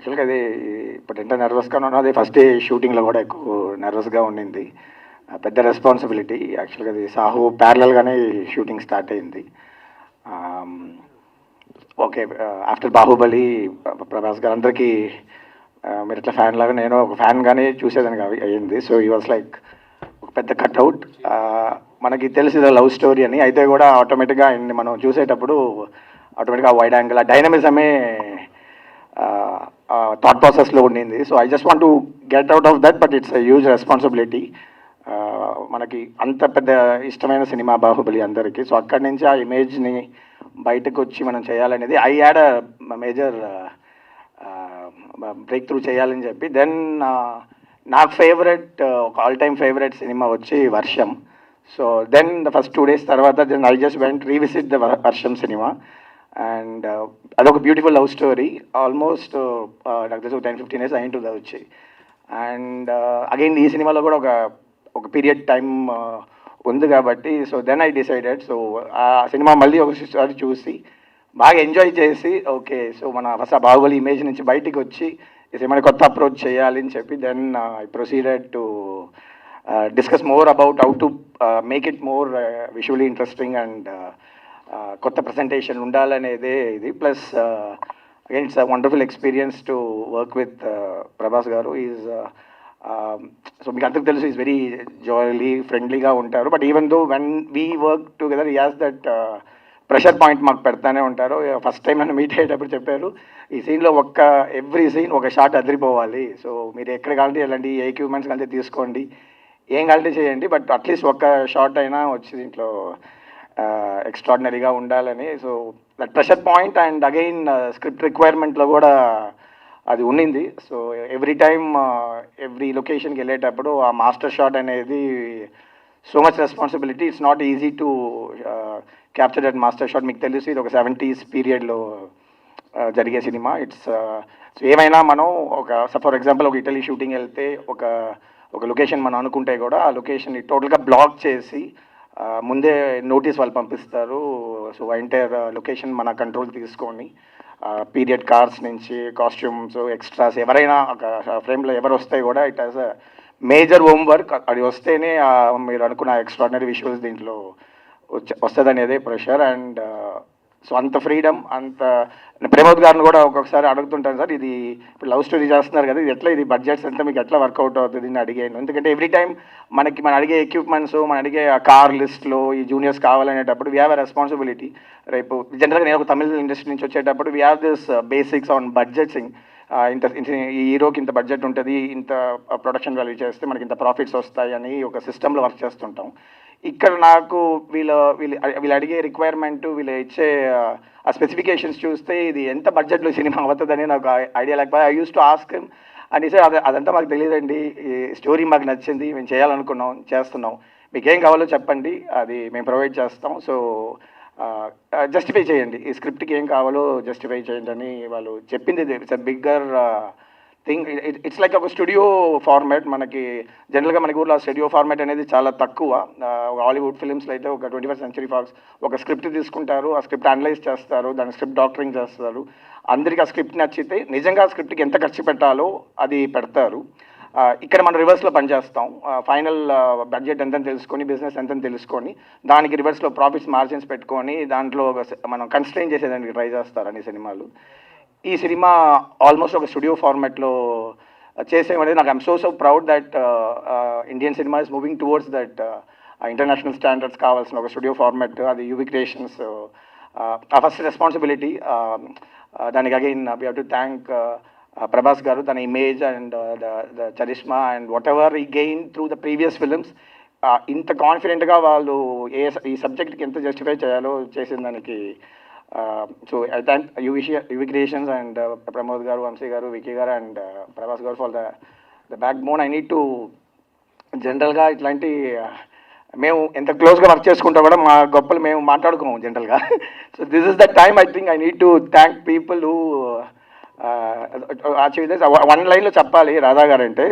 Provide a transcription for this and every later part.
యాక్చువల్గా అది ఇప్పుడు ఎంత నర్వస్గా ఉన్నా అది ఫస్ట్ డే షూటింగ్లో కూడా ఎక్కువ నర్వస్గా ఉండింది. పెద్ద రెస్పాన్సిబిలిటీ. యాక్చువల్గా అది సాహు ప్యారలల్గానే షూటింగ్ స్టార్ట్ అయింది. ఓకే, ఆఫ్టర్ బాహుబలి ప్రభాస్ గారు అందరికీ మీరు ఇట్లా ఫ్యాన్ లాగా నేను ఒక ఫ్యాన్గానే చూసేదానికి అయ్యింది. సో ఈ వాజ్ లైక్ ఒక పెద్ద కట్అవుట్. మనకి తెలిసిన లవ్ స్టోరీ అని అయితే కూడా ఆటోమేటిక్గా ఆయన్ని మనం చూసేటప్పుడు ఆటోమేటిక్గా వైడ్ యాంగిల్ ఆ డైనమిజమే థాట్ ప్రాసెస్లో ఉండింది. So I just want to get out of that, but it's huge responsibility. మనకి అంత పెద్ద ఇష్టమైన సినిమా బాహుబలి అందరికీ. సో అక్కడి నుంచి ఆ ఇమేజ్ని బయటకు వచ్చి మనం చేయాలనేది I had a major break through చేయాలని చెప్పి. దెన్ నాకు ఫేవరెట్ ఒక ఆల్ టైమ్ ఫేవరెట్ సినిమా వచ్చి Varsham. So then the first 2 days తర్వాత then I just went revisit the Varsham cinema. And అదొక బ్యూటిఫుల్ లవ్ స్టోరీ. ఆల్మోస్ట్ నాకు తెలిసి 10-15 years అయింటుంది అది వచ్చి. అండ్ అగైన్ ఈ సినిమాలో కూడా ఒక పీరియడ్ టైం ఉంది కాబట్టి so then I decided. So ఆ సినిమా మళ్ళీ ఒకసారి చూసి బాగా ఎంజాయ్ చేసి ఓకే సో మన ఫస్ట్ బాహుబలి ఇమేజ్ నుంచి బయటికి వచ్చి ఈ సినిమాని కొత్త అప్రోచ్ చేయాలి అని చెప్పి then I proceeded to discuss more about how to make it more visually interesting and కొత్త ప్రజెంటేషన్ ఉండాలనేదే ఇది. Plus again it's a wonderful experience to work with Prabhas garu. Is so మీకు అందరికి తెలుసు ఈజ్ వెరీ జాయిలీ ఫ్రెండ్లీగా ఉంటారు. But even though when we work together ఈ has that pressure point మాకు పెడతానే ఉంటారు. ఫస్ట్ టైం నన్ను మీట్ అయ్యేటప్పుడు చెప్పారు ఈ సీన్లో ఎవ్రీ సీన్ ఒక షాట్ అదిరిపోవాలి. సో మీరు ఎక్కడ కావాలంటే ఎలాంటి ఏ ఎక్విప్మెంట్స్ కలితే తీసుకోండి, ఏం కలితే చేయండి, బట్ అట్లీస్ట్ ఒక్క షాట్ అయినా వచ్చి దీంట్లో ఎక్స్ట్రాడినరీగా ఉండాలని. So that pressure point and again script రిక్వైర్మెంట్లో కూడా అది ఉండింది. సో ఎవ్రీ టైమ్ ఎవ్రీ లొకేషన్కి వెళ్ళేటప్పుడు ఆ మాస్టర్ షాట్ అనేది so much responsibility. It's not easy to capture that master shot. మీకు తెలుసు ఇది ఒక 70s పీరియడ్లో జరిగే సినిమా. ఇట్స్ సో ఏమైనా మనం ఫర్ ఎగ్జాంపుల్ ఒక ఇటలీ షూటింగ్ వెళ్తే ఒక లొకేషన్ మనం అనుకుంటే కూడా ఆ లొకేషన్ని టోటల్గా బ్లాక్ చేసి ముందే నోటీస్ వాళ్ళు పంపిస్తారు. సో ఎంటైర్ లొకేషన్ మన కంట్రోల్ తీసుకొని పీరియడ్ కార్స్ నుంచి కాస్ట్యూమ్స్ ఎక్స్ట్రాస్ ఎవరైనా ఒక ఫ్రేమ్లో ఎవరు వస్తే కూడా it has a major home work. అది వస్తేనే మీరు అనుకున్న ఎక్స్ట్రాడినరీ విజువల్స్ దీంట్లో వస్తుంది అనేదే ప్రెషర్. అండ్ సో అంత ఫ్రీడమ్ అంత ప్రమోద్ గారిని కూడా ఒక్కొక్కసారి అడుగుతుంటాను సార్ ఇది ఇప్పుడు లవ్ స్టోరీ చేస్తున్నారు కదా ఇది ఎట్లా ఇది బడ్జెట్స్ అంతా మీకు ఎట్లా వర్కౌట్ అవుతుంది అని అడిగాను. ఎందుకంటే ఎవ్రీ టైం మనం అడిగే ఎక్విప్మెంట్స్ మనం అడిగే ఆ కార్ లిస్ట్లో ఈ జూనియర్స్ కావాలనేటప్పుడు వీ హ్యావ్ ఎ రెస్పాన్సిబిలిటీ. రేపు జనరల్గా నేను ఒక తమిళ ఇండస్ట్రీ నుంచి వచ్చేటప్పుడు we have this basics on budgeting. ఈ హీరోకి ఇంత బడ్జెట్ ఉంటుంది, ఇంత ప్రొడక్షన్ వాల్యూ చేస్తే మనకి ఇంత ప్రాఫిట్స్ వస్తాయి అని ఒక సిస్టంలో వర్క్ చేస్తుంటాం. ఇక్కడ నాకు వీళ్ళు అడిగే రిక్వైర్మెంట్ వీళ్ళు ఇచ్చే ఆ స్పెసిఫికేషన్స్ చూస్తే ఇది ఎంత బడ్జెట్లో సినిమా అవుతుందని నాకు ఐడియా లేకపోతే I use to ask him అని సార్ అదంతా మాకు తెలియదండి, ఈ స్టోరీ మాకు నచ్చింది, మేము చేస్తున్నాం, మీకేం కావాలో చెప్పండి అది మేము ప్రొవైడ్ చేస్తాం. సో జస్టిఫై చేయండి, ఈ స్క్రిప్ట్కి ఏం కావాలో జస్టిఫై చేయండి అని వాళ్ళు చెప్పింది. It's a bigger thing. It's like ఒక స్టూడియో ఫార్మాట్. మనకి జనరల్గా మనకి ఊర్లో స్టూడియో ఫార్మాట్ అనేది చాలా తక్కువ. హాలీవుడ్ ఫిలిమ్స్లో అయితే ఒక 21st century ఫాక్స్ ఒక స్క్రిప్ట్ తీసుకుంటారు, ఆ స్క్రిప్ట్ అనలైజ్ చేస్తారు, దాని స్క్రిప్ట్ డాక్టరింగ్ చేస్తారు, అందరికీ ఆ స్క్రిప్ట్ నచ్చితే నిజంగా ఆ స్క్రిప్ట్కి ఎంత ఖర్చు పెట్టాలో అది పెడతారు. ఇక్కడ మనం రివర్స్లో పనిచేస్తాం. ఫైనల్ బడ్జెట్ ఎంతని తెలుసుకొని బిజినెస్ ఎంతని తెలుసుకొని దానికి రివర్స్లో ప్రాఫిట్స్ మార్జిన్స్ పెట్టుకొని దాంట్లో మనం కన్స్ట్రెయిన్ చేసేదానికి ట్రై చేస్తారు అన్ని సినిమాలు. ఈ సినిమా ఆల్మోస్ట్ ఒక స్టూడియో ఫార్మాట్లో చేసేమనేది నాకు I'm so proud that Indian cinema is moving towards that international standards కావాల్సిన ఒక స్టూడియో ఫార్మాట్. అది యువి క్రియేషన్స్ ఆ ఫస్ట్ రెస్పాన్సిబిలిటీ. దానికి again we have to thank Prabhas garu, తన image and the charisma and whatever he gain through the previous films. ఇంత కాన్ఫిడెంట్గా వాళ్ళు ఈ సబ్జెక్ట్కి ఎంత జస్టిఫై చేయాలో చేసిన దానికి so I thank UV creations and Pramod గారు, వంశీ గారు, వికీ గారు అండ్ ప్రభాస్ గారు for the back bone. I need to జనరల్గా ఇట్లాంటి మేము ఎంత క్లోజ్గా వర్క్ చేసుకుంటా కూడా మా గొప్పలు మేము మాట్లాడుకోము జనరల్గా. So this is the time I think I need to thank people who achieve this. One లైన్లో చెప్పాలి రాధా గారు అంటే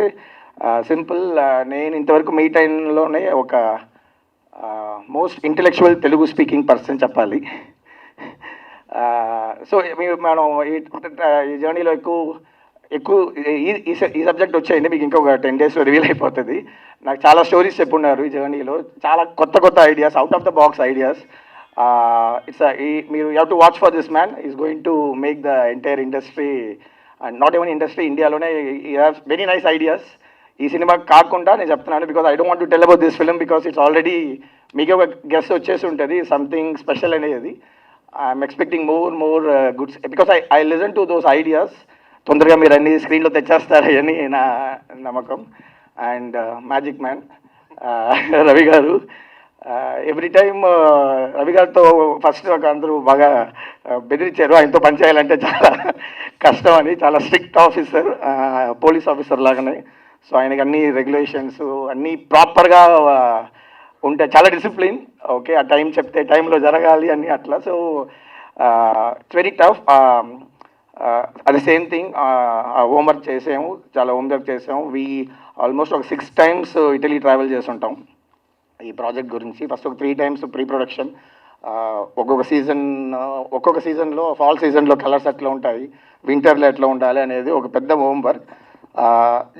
సింపుల్. నేను ఇంతవరకు మీ టైంలోనే ఒక most intellectual Telugu speaking person చెప్పాలి. సో మనం ఈ జర్నీలో ఎక్కువ ఎక్కువ ఈ సబ్జెక్ట్ వచ్చేయండి, మీకు ఇంకొక 10 డేస్లో రివీల్ అయిపోతుంది. నాకు చాలా స్టోరీస్ చెప్పున్నారు ఈ జర్నీలో, చాలా కొత్త కొత్త ideas, out of the box ideas. It's మీరు have to watch for this man, is going to make the entire industry and not even industry, ఇండియాలోనే వెరీ నైస్ ఐడియాస్. ఈ సినిమా కాకుండా నేను చెప్తున్నాను, because I don't want to tell about this film, because it's already మీకు ఒక guess వచ్చేసి ఉంటుంది something special అనేది. I'm expecting more goods, because I listen to those ideas. తొందరగా మీరు అన్ని స్క్రీన్లో తెచ్చేస్తారని నా నమ్మకం. అండ్ మ్యాజిక్ మ్యాన్ రవి గారు, ఎవ్రీ టైమ్ రవి గారితో ఫస్ట్ ఒక అందరూ బాగా బెదిరించారు, ఆయనతో పనిచేయాలంటే చాలా కష్టం అని. చాలా స్ట్రిక్ట్ ఆఫీసర్, పోలీస్ ఆఫీసర్ లాగానే. సో ఆయనకి అన్ని రెగ్యులేషన్స్ అన్నీ ప్రాపర్గా ఉంటాయి, చాలా డిసిప్లిన్. ఓకే, ఆ టైం చెప్తే టైంలో జరగాలి అని అట్లా. So it's very tough. అది సేమ్ థింగ్, హోంవర్క్ చేసాము, చాలా హోంవర్క్ చేసాము. ఆల్మోస్ట్ ఒక 6 times ఇటలీ ట్రావెల్ చేసి ఉంటాం ఈ ప్రాజెక్ట్ గురించి. ఫస్ట్ ఒక 3 times ప్రీ ప్రొడక్షన్, ఒక్కొక్క సీజన్లో ఫాల్ సీజన్లో కలర్స్ ఎట్లా ఉంటాయి, వింటర్లో ఎట్లా ఉండాలి అనేది ఒక పెద్ద హోంవర్క్.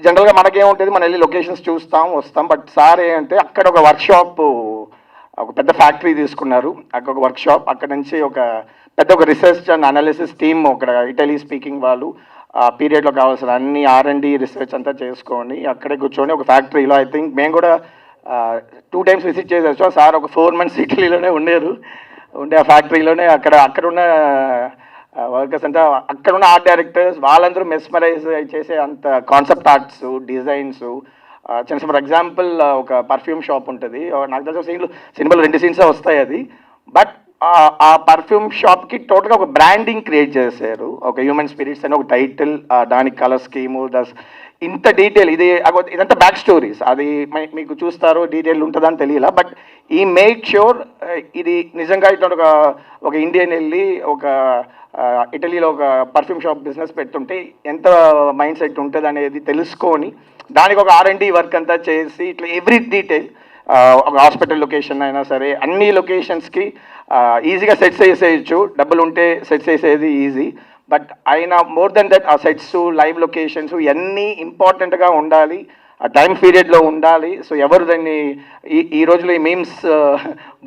జనరల్గా మనకేముంటుంది, మనం వెళ్ళి లొకేషన్స్ చూస్తాం వస్తాం, బట్ సార్ ఏంటంటే అక్కడ ఒక వర్క్షాప్, ఒక పెద్ద ఫ్యాక్టరీ తీసుకున్నారు, అక్కడ ఒక వర్క్షాప్, అక్కడ నుంచి ఒక పెద్ద ఒక రీసెర్చ్ అండ్ అనాలిసిస్ టీమ్, అక్కడ ఇటలీ స్పీకింగ్ వాళ్ళు ఆ పీరియడ్లో కావాల్సిన అన్ని R&D రీసెర్చ్ అంతా చేసుకొని అక్కడే కూర్చొని ఒక ఫ్యాక్టరీలో, ఐ థింక్ మేము కూడా 2 times విజిట్ చేసేసాం. సార్ ఒక 4 months ఇటలీలోనే ఉండే ఆ ఫ్యాక్టరీలోనే, అక్కడున్న వర్కర్స్ అంతా, అక్కడున్న ఆర్ట్ డైరెక్టర్స్ వాళ్ళందరూ మెస్మరైజ్ చేసే అంత కాన్సెప్ట్ ఆర్ట్స్, డిజైన్స్. చిన్న ఫర్ ఎగ్జాంపుల్ ఒక పర్ఫ్యూమ్ షాప్ ఉంటుంది, నాకు తెలిసిన సినిమాలో 2 scenes వస్తాయి అది, బట్ ఆ పర్ఫ్యూమ్ షాప్కి టోటల్గా ఒక బ్రాండింగ్ క్రియేట్ చేశారు, ఒక హ్యూమన్ స్పిరిట్స్ అని ఒక టైటిల్, దానికి కలర్ స్కీము, ఇంత డీటెయిల్. ఇదంతా బ్యాక్ స్టోరీస్, అది మీకు చూస్తారో డీటెయిల్ ఉంటుందని తెలియలా, బట్ ఈ మేక్ ష్యూర్ ఇది నిజంగా ఇట్లా ఒక ఇండియన్ వెళ్ళి ఒక ఇటలీలో ఒక పర్ఫ్యూమ్ షాప్ బిజినెస్ పెట్టుంటే ఎంత మైండ్ సెట్ ఉంటుంది అనేది తెలుసుకొని దానికి ఒక R&D వర్క్ అంతా చేసి ఇట్లా ఎవ్రీ డీటెయిల్, ఒక హాస్పిటల్ లొకేషన్ అయినా సరే అన్ని లొకేషన్స్కి ఈజీగా సెట్స్ వేసేయచ్చు, డబ్బులు ఉంటే సెట్స్ వేసేది ఈజీ. బట్ అయినా మోర్ దెన్ దట్ ఆ సెట్స్, లైవ్ లొకేషన్స్ ఇవన్నీ ఇంపార్టెంట్గా ఉండాలి, ఆ టైం పీరియడ్లో ఉండాలి. సో ఎవరు దాన్ని ఈ రోజులో ఈ మీమ్స్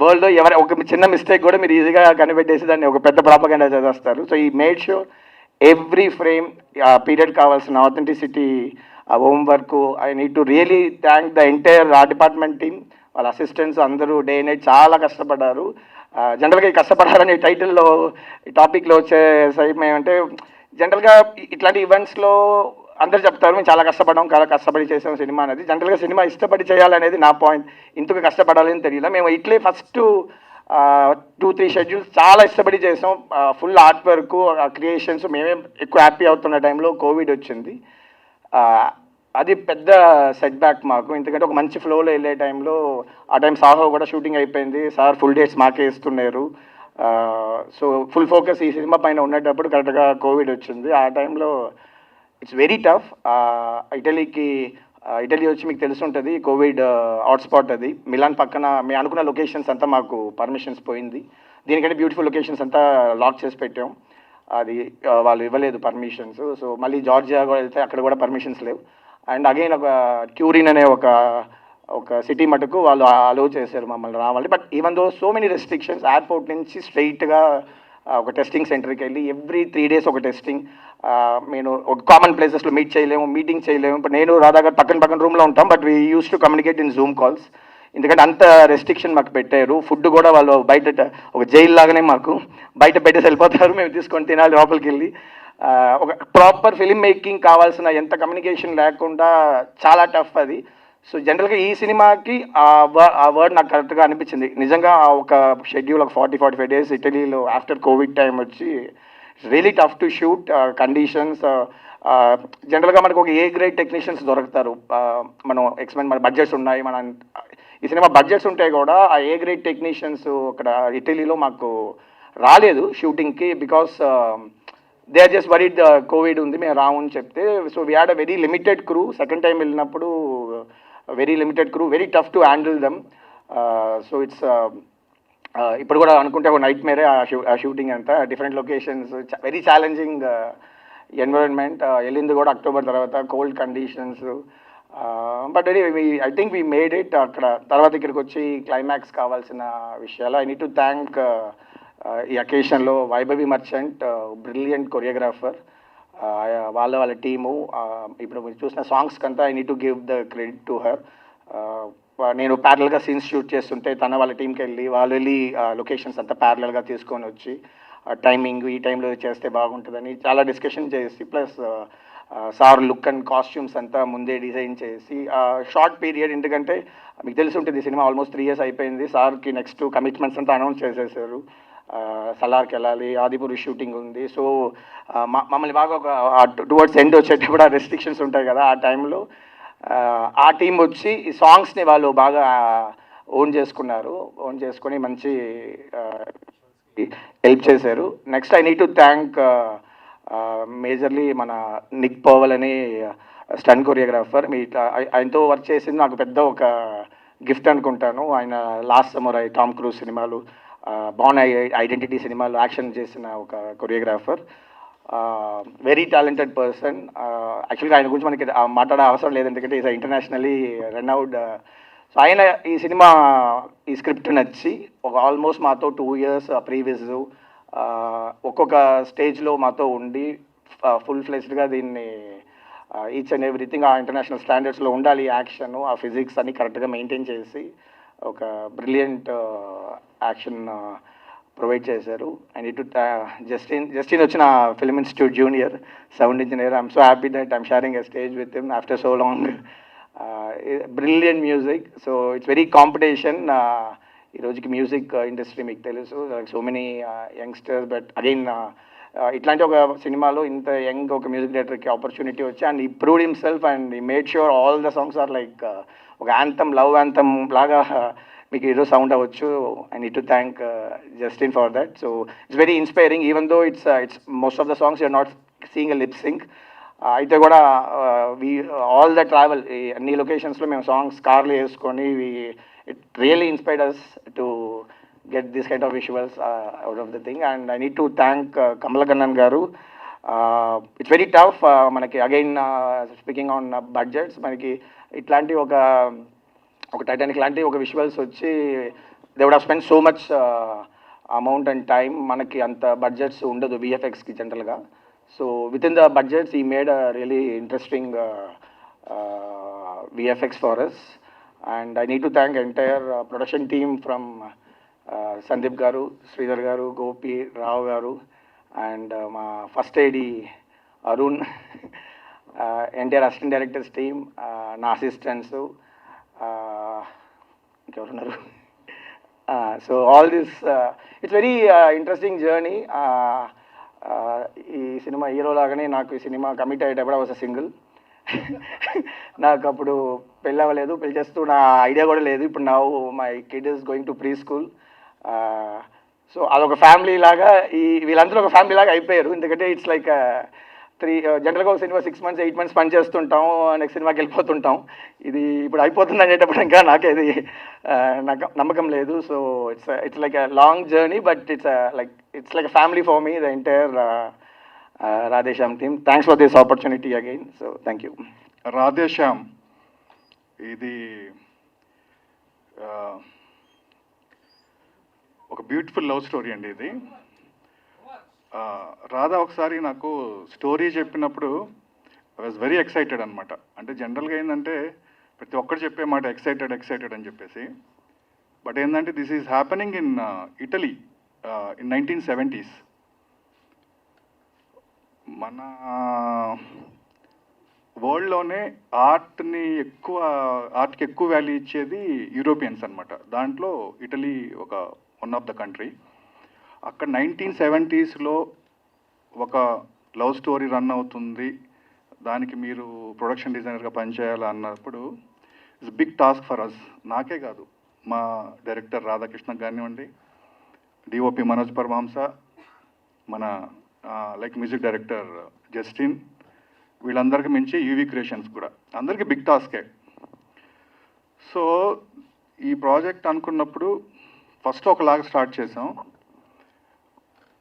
వరల్డ్లో ఒక చిన్న మిస్టేక్ కూడా మీరు ఈజీగా కనిపెట్టేసి దాన్ని ఒక పెద్ద ప్రాపగండా చేస్తారు. సో ఈ మేడ్ షూర్ ఎవ్రీ ఫ్రేమ్ ఆ పీరియడ్ కావాల్సిన ఆథెంటిసిటీ, ఆ homework. I need to really thank the entire art department team, వాళ్ళ అసిస్టెంట్స్ అందరూ డే నైట్ చాలా కష్టపడ్డారు. జనరల్గా ఈ కష్టపడాలని టైటిల్లో ఈ టాపిక్లో వచ్చే సైడ్ ఏమంటే, జనరల్గా ఇట్లాంటి ఈవెంట్స్లో అందరు చెప్తారు మేము చాలా కష్టపడి చేసాం సినిమా అనేది. జనరల్గా సినిమా ఇష్టపడి చేయాలనేది నా పాయింట్, ఇంతకు కష్టపడాలని తెలియదు. మేము ఇట్లే ఫస్ట్ 2-3 షెడ్యూల్స్ చాలా ఇష్టపడి చేసాం, ఫుల్ ఆర్ట్ వర్క్, క్రియేషన్స్. మేమే ఎక్కువ హ్యాపీ అవుతున్న టైంలో కోవిడ్ వచ్చింది, అది పెద్ద సెట్ బ్యాక్ మాకు. ఎందుకంటే ఒక మంచి ఫ్లోలో వెళ్ళే టైంలో, ఆ టైం సాహో కూడా షూటింగ్ అయిపోయింది, సార్ ఫుల్ డేట్స్ మాకే ఇస్తున్నారు. సో ఫుల్ ఫోకస్ ఈ సినిమా పైన ఉండేటప్పుడు కరెక్ట్గా కోవిడ్ వచ్చింది. ఆ టైంలో ఇట్స్ వెరీ టఫ్. ఇటలీ వచ్చి మీకు తెలిసి ఉంటుంది, కోవిడ్ హాట్స్పాట్ అది. మిలాన్ పక్కన మేము అనుకున్న లొకేషన్స్ అంతా మాకు పర్మిషన్స్ పోయింది, దీనికంటే బ్యూటిఫుల్ లొకేషన్స్ అంతా లాక్ చేసి పెట్టాం, అది వాళ్ళు ఇవ్వలేదు పర్మిషన్స్. సో మళ్ళీ జార్జియా కూడా వెళ్తే అక్కడ కూడా పర్మిషన్స్ లేవు. అండ్ అగైన్ ఒక ట్యూరిన్ అనే ఒక సిటీ మటుకు వాళ్ళు అలో చేశారు మమ్మల్ని రావాలి. But even though so many restrictions, airport నుంచి స్ట్రైట్గా ఒక టెస్టింగ్ సెంటర్కి వెళ్ళి ఎవ్రీ 3 days ఒక టెస్టింగ్. నేను ఒక కామన్ ప్లేసెస్లో మీటింగ్ చేయలేము. ఇప్పుడు నేను రాధా గారు పక్కన రూమ్లో ఉంటాం, but we use to communicate in Zoom calls, ఎందుకంటే అంత రెస్ట్రిక్షన్ మాకు పెట్టారు. ఫుడ్ కూడా వాళ్ళు బయట ఒక జైలు లాగానే మాకు బయట పెట్టేసి వెళ్ళిపోతారు, మేము తీసుకొని తినాలి లోపలికి వెళ్ళి. ఒక ప్రాపర్ ఫిలిం మేకింగ్ కావాల్సిన ఎంత కమ్యూనికేషన్ లేకుండా చాలా టఫ్ అది. సో జనరల్గా ఈ సినిమాకి ఆ వర్డ్ నాకు కరెక్ట్గా అనిపించింది. నిజంగా ఒక షెడ్యూల్ ఒక 40-45 days ఇటలీలో ఆఫ్టర్ కోవిడ్ టైం వచ్చి really tough to shoot conditions. జనరల్గా మనకు ఒక గ్రేడ్ టెక్నీషియన్స్ దొరుకుతారు, మనం మన బడ్జెట్స్ ఉన్నాయి, ఈ సినిమా బడ్జెట్స్ ఉంటాయి కూడా, ఆ గ్రేడ్ టెక్నీషియన్స్ అక్కడ ఇటలీలో మాకు రాలేదు షూటింగ్కి, because they are just worried COVID ఉంది మేము రామని చెప్తే. So we had a very limited crew. Second time వెళ్ళినప్పుడు very limited crew, very tough to handle them. So it's ఇప్పుడు కూడా అనుకుంటే ఒక నైట్ మేరే ఆ షూటింగ్ అంతా, different locations, very challenging environment వెళ్ళింది కూడా అక్టోబర్ తర్వాత, cold conditions. But I think we made it. అక్కడ తర్వాత ఇక్కడికి వచ్చి క్లైమాక్స్ కావాల్సిన విషయాలు. ఐ నీడ్ టు థ్యాంక్ ఈ అకేషన్లో వైభవి మర్చెంట్, బ్రిలియంట్ కొరియోగ్రాఫర్, వాళ్ళ టీము. ఇప్పుడు మీరు చూసిన సాంగ్స్కి అంతా I need to give the credit to her. నేను ప్యారల్గా సీన్స్ షూట్ చేస్తుంటే వాళ్ళ టీంకి వెళ్ళి వాళ్ళు లొకేషన్స్ అంతా ప్యారల్గా తీసుకొని వచ్చి టైమింగ్ ఈ టైంలో చేస్తే బాగుంటుందని చాలా డిస్కషన్ చేసి, plus sir look and costumes అంతా ముందే డిజైన్ చేసి షార్ట్ పీరియడ్, ఎందుకంటే మీకు తెలిసి ఉంటుంది సినిమా ఆల్మోస్ట్ 3 years అయిపోయింది. సార్కి నెక్స్ట్ కమిట్మెంట్స్ అంతా అనౌన్స్ చేసేసారు. సలార్కి వెళ్ళాలి, ఆదిపురి షూటింగ్ ఉంది. సో మమ్మల్ని బాగా ఒక టువర్డ్స్ ఎండ్ వచ్చేటప్పుడు ఆ రెస్ట్రిక్షన్స్ ఉంటాయి కదా, ఆ టైంలో ఆ టీం వచ్చి ఈ సాంగ్స్ని వాళ్ళు బాగా ఓన్ చేసుకొని మంచి హెల్ప్ చేశారు. Next I need to thank majorly మన నిక్ పవల్ అని స్టన్ కొరియోగ్రాఫర్. ఆయనతో వర్క్ చేసింది నాకు పెద్ద ఒక గిఫ్ట్ అనుకుంటాను. ఆయన లాస్ట్ సమ్మర్ టామ్ క్రూజ్ సినిమాలు, బాన్ ఐడెంటిటీ సినిమాలు యాక్షన్ చేసిన ఒక కొరియోగ్రాఫర్. Very talented person. యాక్చువల్గా ఆయన గురించి మనకి మాట్లాడే అవసరం లేదు, ఎందుకంటే ఈజ్ ఇంటర్నేషనలీ రన్అవుట్. సో ఆయన ఈ స్క్రిప్ట్ నచ్చి ఒక ఆల్మోస్ట్ మాతో 2 years ప్రీవియస్ ఒక్కొక్క స్టేజ్లో మాతో ఉండి ఫుల్ ఫ్లెజ్డ్గా దీన్ని ఈచ్ అండ్ ఎవ్రీథింగ్ ఆ ఇంటర్నేషనల్ స్టాండర్డ్స్లో ఉండాలి, యాక్షన్ ఆ ఫిజిక్స్ అన్ని కరెక్ట్గా మెయింటైన్ చేసి ఒక బ్రిలియంట్ యాక్షన్ ప్రొవైడ్ చేశారు. ఐ నీడ్ టు జస్టిన్ వచ్చిన film institute junior sound engineer. I'm so happy that I'm sharing a stage with him after so long. Brilliant music. So it's very competition ఈ రోజుకి music industry, మీకు తెలుసు, so many youngsters. But again ఇట్లాంటి ఒక సినిమాలో ఇంత young ఒక music డైరెక్టర్కి ఆపర్చునిటీ వచ్చి and he proved himself and he made sure all the songs are like ఒక యాంథమ్, లవ్ యాంథమ్ లాగా మీకు ఈరోజు సౌండ్ అవ్వచ్చు. I need to thank Justin for that. So it's very inspiring, even though it's most of the songs you are not seeing a lip sync. అయితే కూడా all the travel అన్ని లొకేషన్స్లో మేము songs కార్లు వేసుకొని it really inspired us to get this kind of visuals out of the thing. And I need to thank Kamalakannan garu. It's very tough మనకి again speaking on budgets, మనకి ఇట్లాంటి ఒక టైటానిక్ లాంటి ఒక విజువల్స్ వచ్చి they would have spend so much amount and time. మనకి అంత budgets ఉండదు విఎఫ్ఎక్స్కి జనరల్గా. So with in the budgets we made a really interesting VFX for us. And I need to thank entire production team from Sandeep Garu, Sridhar Garu, Gopi, Rao Garu, and my first AD Arun, entire assistant directors team, na assistants, so all this, it's very interesting journey. ఈ cinema hero లాగానే నాకు ఈ cinema commit అయ్యేటప్పుడు I was a single. నాకు అప్పుడు పెళ్ళి అవ్వలేదు, పెళ్ళి చేస్తూ నా ఐడియా కూడా లేదు. ఇప్పుడు నా my kid is going to pre school. So అదొక ఫ్యామిలీ లాగా వీళ్ళందరూ ఒక ఫ్యామిలీ లాగా అయిపోయారు. ఎందుకంటే ఇట్స్ లైక్ జనరల్గా ఒక సినిమా 6 months 8 months పని చేస్తుంటాం, నెక్స్ట్ సినిమాకి వెళ్ళిపోతుంటాం. ఇది ఇప్పుడు అయిపోతుంది అనేటప్పుడు ఇంకా నాకేది నాకు నమ్మకం లేదు. So it's like a long journey, but it's like a family for me, the entire Radhe Shyam team. Thanks for this opportunity again. So thank you. Radhe Shyam ఇది ఒక బ్యూటిఫుల్ లవ్ స్టోరీ అండి. ఇది రాధా ఒకసారి నాకు స్టోరీ చెప్పినప్పుడు ఐ వాజ్ వెరీ ఎక్సైటెడ్ అనమాట. అంటే జనరల్గా ఏంటంటే ప్రతి ఒక్కరు చెప్పే మాట ఎక్సైటెడ్ అని చెప్పేసి. బట్ ఏంటంటే this is happening in Italy in 1970s. మన వరల్డ్లోనే ఆర్ట్కి ఎక్కువ వాల్యూ ఇచ్చేది యూరోపియన్స్ అనమాట. దాంట్లో ఇటలీ ఒక వన్ ఆఫ్ ద కంట్రీ. అక్కడ 1970sలో ఒక లవ్ స్టోరీ రన్ అవుతుంది, దానికి మీరు ప్రొడక్షన్ డిజైనర్గా పనిచేయాలి అన్నప్పుడు it's big task for us. నాకే కాదు, మా డైరెక్టర్ రాధాకృష్ణ కానివ్వండి, డిఓపి మనోజ్ పరమహంస, మన లైక్ మ్యూజిక్ డైరెక్టర్ జస్టిన్, వీళ్ళందరికీ మించి యూవి క్రియేషన్స్ కూడా అందరికీ బిగ్ టాస్కే. సో ఈ ప్రాజెక్ట్ అనుకున్నప్పుడు ఫస్ట్ ఒకలాగా స్టార్ట్ చేసాం.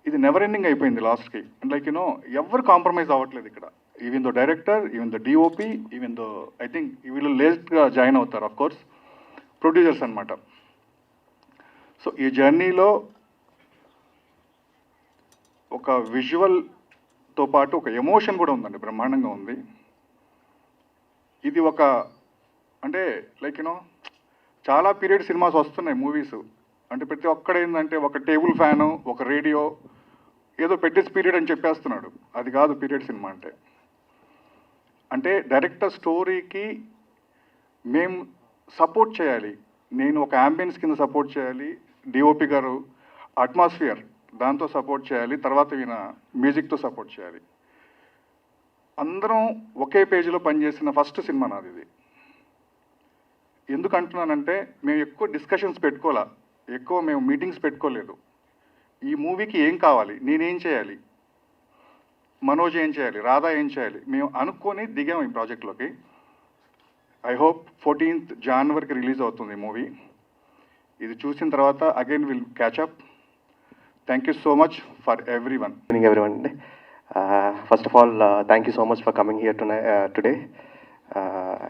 ఇది నెవర్ ఎండింగ్ అయిపోయింది లాస్ట్కి. లైక్ ఎవరు కాంప్రమైజ్ అవ్వట్లేదు ఇక్కడ. Even though director, even though DOP, even though I think వీళ్ళు లేట్గా జాయిన్ అవుతారు ఆఫ్ కోర్స్ ప్రొడ్యూసర్స్ అనమాట. సో ఈ జర్నీలో ఒక విజువల్తో పాటు ఒక ఎమోషన్ కూడా ఉందండి, బ్రహ్మాండంగా ఉంది. ఇది ఒక అంటే లైక్ చాలా పీరియడ్ సినిమాస్ వస్తున్నాయి మూవీస్. అంటే ప్రతి ఒక్కడ ఏంటంటే ఒక టేబుల్ ఫ్యాను, ఒక రేడియో, ఏదో పెట్టేసి పీరియడ్ అని చెప్పేస్తున్నాడు. అది కాదు పీరియడ్ సినిమా అంటే. అంటే డైరెక్టర్ స్టోరీకి మేము సపోర్ట్ చేయాలి. నేను ఒక అంబియన్స్ కింద సపోర్ట్ చేయాలి, డిఓపి గారు అట్మాస్ఫియర్ దాంతో సపోర్ట్ చేయాలి, తర్వాత ఈయన మ్యూజిక్తో సపోర్ట్ చేయాలి. అందరం ఒకే పేజీలో పనిచేసిన ఫస్ట్ సినిమా నాది ఇది. ఎందుకు అంటున్నానంటే మేము ఎక్కువ డిస్కషన్స్ పెట్టుకోలే, ఎక్కువ మేము మీటింగ్స్ పెట్టుకోలేదు. ఈ మూవీకి ఏం కావాలి, నేనేం చేయాలి, మనోజ్ ఏం చేయాలి, రాధా ఏం చేయాలి, మేము అనుకొని దిగాము ఈ ప్రాజెక్ట్లోకి. I hope 14th January release అవుతుంది ఈ మూవీ. ఇది చూసిన తర్వాత again will catch up. Thank you so much for everyone. Everyone. First of all, thank you so much for coming here today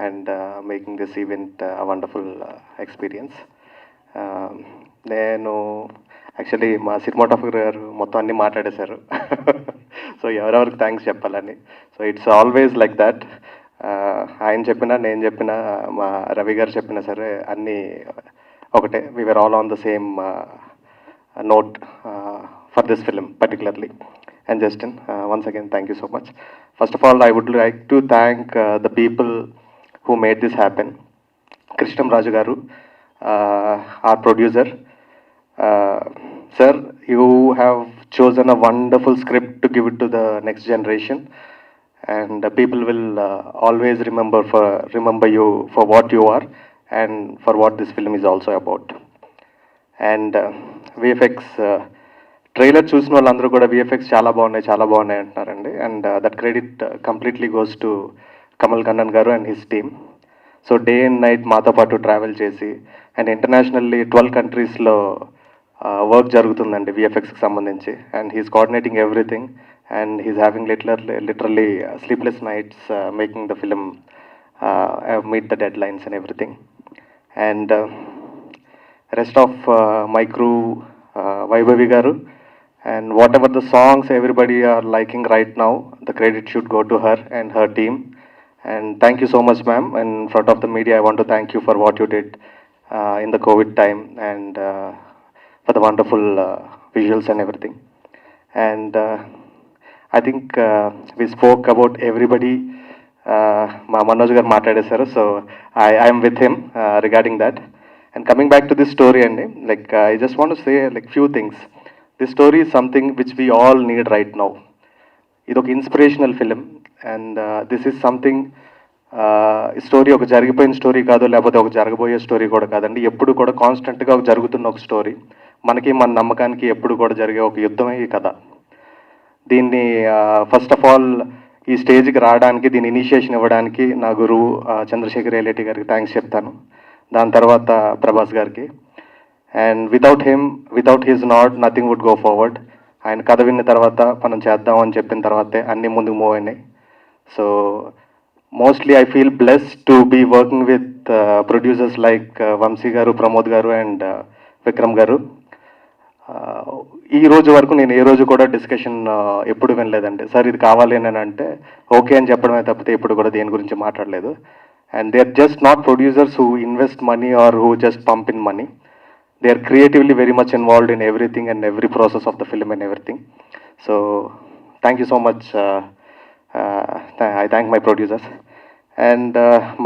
and making this event a wonderful experience. నేను actually మా cinematographer గారు మొత్తం అన్నీ మాట్లాడేశారు. So ఎవరెవరికి thanks చెప్పాలని. So it's always like that. ఆయన చెప్పినా నేను చెప్పినా మా రవి గారు చెప్పినా సరే అన్నీ ఒకటే. We were all on the same note for this film particularly. And Justin, once again thank you so much. First of all, I would like to thank the people who made this happen. Krishnam Raju garu, our producer. Sir, you have chosen a wonderful script to give it to the next generation, and people will always remember you for what you are and for what this film is also about. And VFX trailer చూసిన వాళ్ళందరూ కూడా VFX చాలా బాగున్నాయి అంటున్నారండి. And that credit completely goes to Kamal Kannan garu and his team. So day and night మాతో పాటు travel చేసి and internationally 12 కంట్రీస్లో వర్క్ జరుగుతుందండి విఎఫ్ఎక్స్కి సంబంధించి. And he's coordinating everything and he's having literally sleepless nights making the film meet the dead lines and everything. And rest of my crew, Vaibhavi garu, and whatever the songs everybody are liking right now, the credit should go to her and her team. And thank you so much, ma'am. In front of the media, I want to thank you for what you did in the COVID time and for the wonderful visuals and everything. And I think we spoke about everybody. Ma Manoj garu maatladesaru, so I am with him regarding that. And coming back to this story, and like I just want to say like few things. This story is something which we all need right now. It's an inspirational film, and this is something. Story ఒక జరిగిపోయిన story కాదు, లేకపోతే ఒక జరగబోయే story కూడా కాదండి. ఎప్పుడు కూడా కాన్స్టెంట్గా ఒక జరుగుతున్న ఒక స్టోరీ. మనకి మన నమ్మకానికి ఎప్పుడు కూడా జరిగే ఒక యుద్ధమే ఈ కథ. దీన్ని ఫస్ట్ ఆఫ్ ఆల్ ఈ స్టేజ్కి రావడానికి, దీని ఇనిషియేషన్ ఇవ్వడానికి నా గురువు చంద్రశేఖర్ ఎల్లేటి గారికి థ్యాంక్స్ చెప్తాను. దాని తర్వాత ప్రభాస్ గారికి. And without his not nothing would go forward. ఆయన కథ విన్న తర్వాత మనం చేద్దాం అని చెప్పిన తర్వాతే అన్నీ ముందుకు మూవ్ అయినాయి. So mostly I feel blessed to be working with producers like Vamsi garu, Pramod గారు అండ్ విక్రమ్ గారు. ఈ రోజు వరకు నేను ఏ రోజు కూడా డిస్కషన్ ఎప్పుడు వినలేదండి. సార్ ఇది కావాలి అని అంటే ఓకే అని చెప్పడమే తప్పితే ఎప్పుడు కూడా దేని గురించి మాట్లాడలేదు. And they are just not producers who invest money or who just pump in money. They are creatively very much involved in everything and every process of the film and everything. So thank you so much. I thank my producers and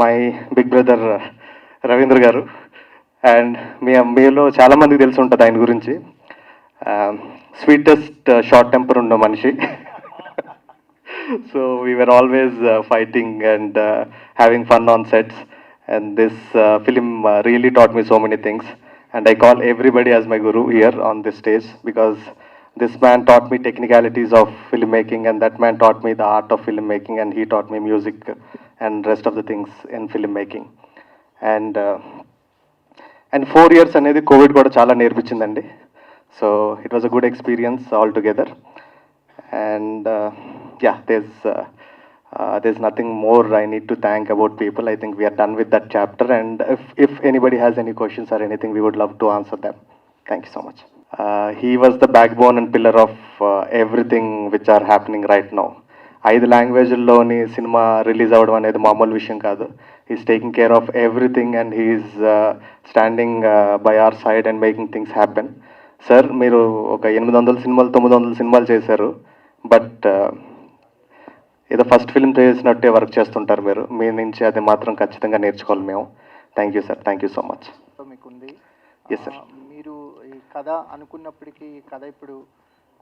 my big brother Ravindra garu. And మీలో చాలా మందికి తెలిసి ఉంటుంది ఆయన గురించి. Sweetest short temper ఉన్న మనిషి. So we were always fighting and having fun on sets, and this film really taught me so many things. And I call everybody as my guru here on this stage, because this man taught me technicalities of filmmaking, and that man taught me the art of filmmaking, and he taught me music and rest of the things in filmmaking. And 4 years అనేది Covid కూడా చాలా నేర్పించిందండి. So it was a good experience altogether. And yeah, there's nothing more I need to thank about people. I think we are done with that chapter. And if anybody has any questions or anything, we would love to answer them. Thank you so much. He was the backbone and pillar of everything which are happening right now. 5 లాంగ్వేజ్ల్లోని cinema release అవ్వడం అనేది మామూలు విషయం కాదు. He's taking care of everything and he is standing by our side and making things happen. Sir, మీరు ఒక 800 సినిమాలు 900 సినిమాలు చేశారు, బట్ ఏదో ఫస్ట్ ఫిల్మ్ చేసినట్టే వర్క్ చేస్తుంటారు మీరు. మీ నుంచి అది మాత్రం ఖచ్చితంగా నేర్చుకోవాలి మేము. Thank you sir, thank you so much. మీకుంది. Yes sir. మీరు ఈ కథ అనుకున్నప్పటికీ ఈ కథ ఇప్పుడు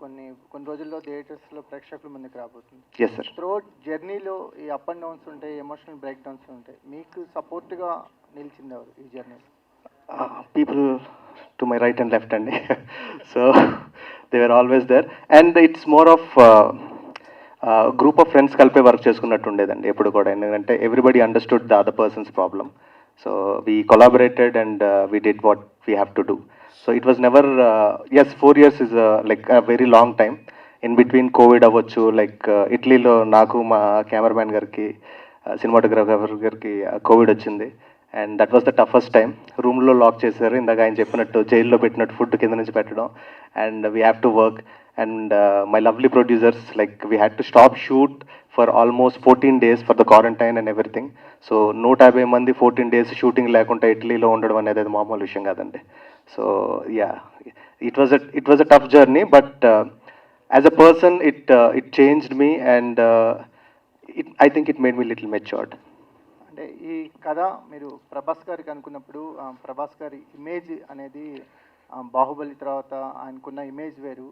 కొన్ని రోజుల్లో థియేటర్స్లో ప్రేక్షకుల ముందుకు రాబోతుంది. Yes sir. త్రోట్ జర్నీలో ఈ అప్ అండ్ డౌన్స్ ఉంటాయి, ఎమోషనల్ బ్రేక్ డౌన్స్ ఉంటాయి. మీకు సపోర్ట్గా నిలిచింది ఎవరు ఈ జర్నీలో? People to my right and left అండి. So they were always there, and it's more of group of friends కలిపే వర్క్ చేసుకున్నట్టు ఉండేదండి ఎప్పుడు కూడా. ఎందుకంటే everybody understood the other persons problem. So we collaborated and we did what we have to do. So it was never, as 4 years is like a very long time. In between Covid అవ్వచ్చు, like ఇటలీలో నాకు మా cameraman గారికి cinematographer గారికి Covid వచ్చింది. And that was the toughest time. రూమ్లో lock చేశారు, ఇందాక ఆయన చెప్పినట్టు జైల్లో పెట్టినట్టు ఫుడ్ కింద నుంచి పెట్టడం. And we have to work. And my lovely producers, like we had to stop shoot for almost 14 days for the quarantine and everything. So 150 మంది 14 days షూటింగ్ లేకుండా ఇటలీలో ఉండడం అనేది అది మామూలు విషయం కాదండి. So yeah, it was a tough journey, but as a person it changed me, and I think it made me little matured. అంటే ఈ కథ మీరు ప్రభాస్ గారికి అనుకున్నప్పుడు ప్రభాస్ గారి ఇమేజ్ అనేది బాహుబలి తర్వాత ఆయనకున్న ఇమేజ్ వేరు,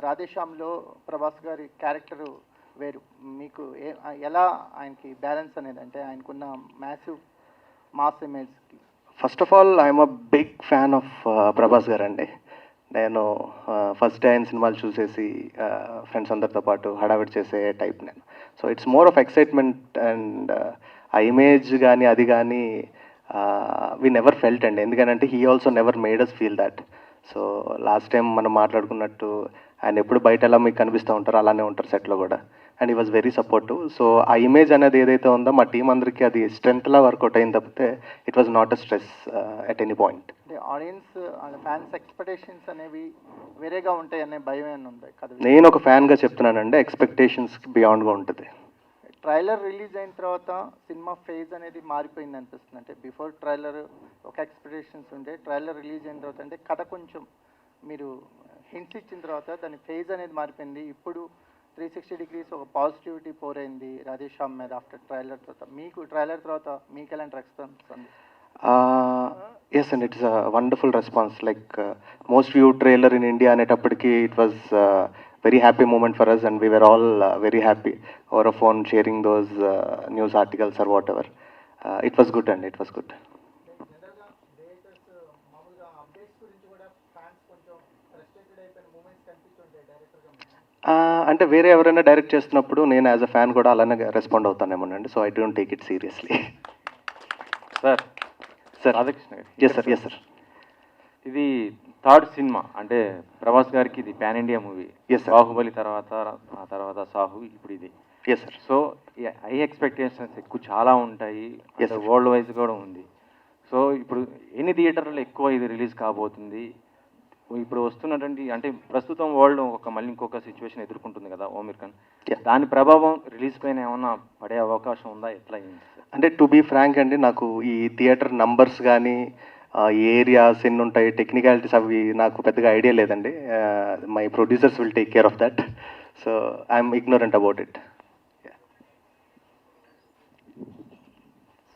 రాధేశ్యామ్లో ప్రభాస్ గారి క్యారెక్టర్ వేరు. మీకు ఎలా ఆయనకి బ్యాలెన్స్ అనేది, అంటే ఆయనకున్న మ్యాసివ్ మాస్ ఇమేజ్కి? First of all I'm a big fan of Prabhas garu అండి. నేను ఫస్ట్ డే ఆయన సినిమాలు చూసేసి ఫ్రెండ్స్ అందరితో పాటు హడావిడి చేసే టైప్ నేను. So it's more of excitement, and ఆ ఇమేజ్ కానీ అది కానీ వి నెవర్ ఫెల్ట్ అండి. ఎందుకంటే he also never made us feel that. So last time మనం మాట్లాడుకున్నట్టు ఆయన ఎప్పుడు బయట ఎలా మీకు కనిపిస్తూ ఉంటారో అలానే ఉంటారు సెట్లో కూడా. అండ్ ఈ వాజ్ వెరీ సపోర్టివ్. సో ఆ ఇమేజ్ అనేది ఏదైతే ఉందో మా టీం అందరికీ అది స్ట్రెంత్లా వర్కౌట్ అయింది తప్పితే it was not a stress at any point. అంటే ఆడియన్స్ ఫ్యాన్స్ ఎక్స్పెక్టేషన్స్ అనేవి వేరేగా ఉంటాయి అనే భయం ఏమైనా ఉంది కదా? నేను ఒక ఫ్యాన్గా చెప్తున్నానండి, ఎక్స్పెక్టేషన్స్కి బియాండ్గా ఉంటుంది. ట్రైలర్ రిలీజ్ అయిన తర్వాత సినిమా ఫేజ్ అనేది మారిపోయింది అనిపిస్తుంది. అంటే బిఫోర్ ట్రైలర్ ఒక ఎక్స్పెక్టేషన్స్ ఉండే, ట్రైలర్ రిలీజ్ అయిన తర్వాత అంటే కథ కొంచెం మీరు హింట్స్ ఇచ్చిన తర్వాత దాని ఫేజ్ అనేది మారిపోయింది. ఇప్పుడు 360 degrees ఒక పాజిటివిటీ పోరైంది రాధేశ్యామ్ మీద ఆఫ్టర్ ట్రైలర్ తర్వాత. మీకు ట్రైలర్ తర్వాత మీకు ఎలాంటి రెస్పాన్స్ ఉంది? Yes and it's a wonderful response. Like most view trailer in India అనేటప్పటికీ it was very happy moment for us, and we were all very happy over a phone sharing those news articles or whatever. It was good, and it was good. అంటే వేరే ఎవరైనా direct చేస్తున్నప్పుడు నేను as a fan కూడా అలానే respond అవుతానేమోనండి. So I don't take it seriously. Sir Radhakrishna garu. Yes sir, yes sir. ఇది third cinema, అంటే ప్రభాస్ గారికి ఇది pan India movie. Yes, sir. Baahubali తర్వాత ఆ తర్వాత సాహు, ఇప్పుడు ఇది. Yes sir. So high expectations ఎక్కువ చాలా ఉంటాయి, Yes, sir. వరల్డ్ వైజ్ కూడా ఉంది. సో ఇప్పుడు ఎన్ని థియేటర్లో ఎక్కువ ఇది రిలీజ్ కాబోతుంది? ఇప్పుడు వస్తున్నటువంటి అంటే ప్రస్తుతం వరల్డ్ మళ్ళీ ఇంకొక సిచ్యువేషన్ ఎదుర్కొంటుంది కదా ఓమిక్రాన్. Yeah. దాని ప్రభావం రిలీజ్ పైన ఏమన్నా పడే అవకాశం ఉందా? ఎట్లా అయింది సార్? అంటే టు బీ ఫ్రాంక్ అండి, నాకు ఈ థియేటర్ నంబర్స్ కానీ ఏరియాస్ ఎన్ని ఉంటాయి, టెక్నికాలిటీస్ అవి నాకు పెద్దగా ఐడియా లేదండి. My producers will take care of that. So I'm ignorant about it.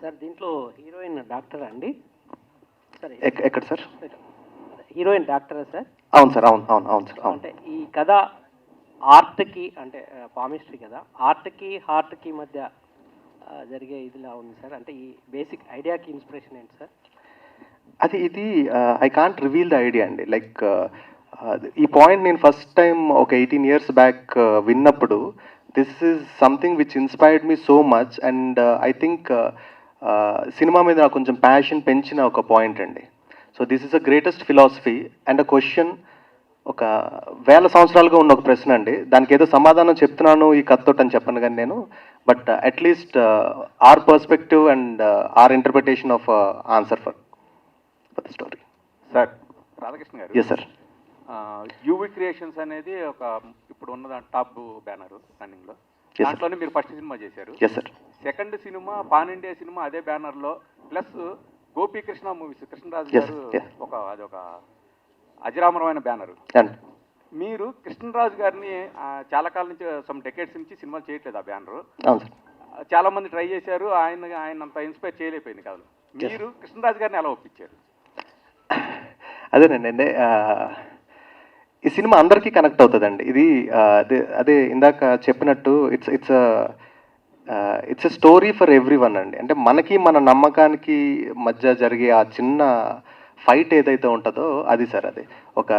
Sir దీంట్లో హీరోయిన్ డాక్టర్ అండి? సరే, ఎక్కడ సార్? హీరోయిన్ డాక్టరా సార్? అవును సార్, అవును అవును అవును సార్, అవును. అంటే ఈ కథ ఆర్ట్కి, అంటే పామిస్ట్రీ కదా, ఆర్ట్కి హార్ట్కి మధ్య జరిగే ఇదిలా ఉంది సార్. అంటే ఈ బేసిక్ ఐడియాకి ఇన్స్పిరేషన్ ఏంటి సార్? అది ఇది I can't reveal the idea అండి. లైక్ ఈ పాయింట్ నేను ఫస్ట్ టైం ఒక 18 years బ్యాక్ విన్నప్పుడు this is something which inspired me so much, and I think cinema మీద నాకు కొంచెం ప్యాషన్ పెంచిన ఒక పాయింట్ అండి. So this is the greatest philosophy and a question ఒక వేల సంవత్సరాలుగా ఉన్న ఒక ప్రశ్న అండి. దానికి ఏదో సమాధానం చెప్తున్నాను ఈ కథతోటి అని చెప్పను కానీ నేను, but at least our perspective and our interpretation of answer for the story. Sir Radhakrishna garu, yes sir. UV creations అనేది ఒక ఇప్పుడు ఉన్న టాప్ బ్యానర్ రన్నింగ్లో, sir. దాంట్లోనే మీరు ఫస్ట్ సినిమా చేశారు. Yes sir. Second cinema pan India cinema అదే బ్యానర్లో, plus Gopi Krishna movies Krishnaraju Yes, garu yes. అదొక అజరామరమైన బ్యానర్. అండ్ మీరు కృష్ణరాజు గారిని చాలా కాలం నుంచి, సమ్ డెకేడ్స్ నుంచి సినిమాలు చేయట్లేదు ఆ బ్యానర్. అవును సార్. చాలా మంది ట్రై చేశారు, ఆయన అంత ఇన్స్పైర్ చేయలేకపోయింది కాదు. మీరు కృష్ణరాజు గారిని ఎలా ఒప్పించారు? అదేనండి, అంటే ఈ సినిమా అందరికీ కనెక్ట్ అవుతుందండి. ఇది అదే ఇందాక చెప్పినట్టు it's a story for every one అండి. అంటే మనకి మన నమ్మకానికి మధ్య జరిగే ఆ చిన్న ఫైట్ ఏదైతే ఉంటుందో అది సార్. అది ఒక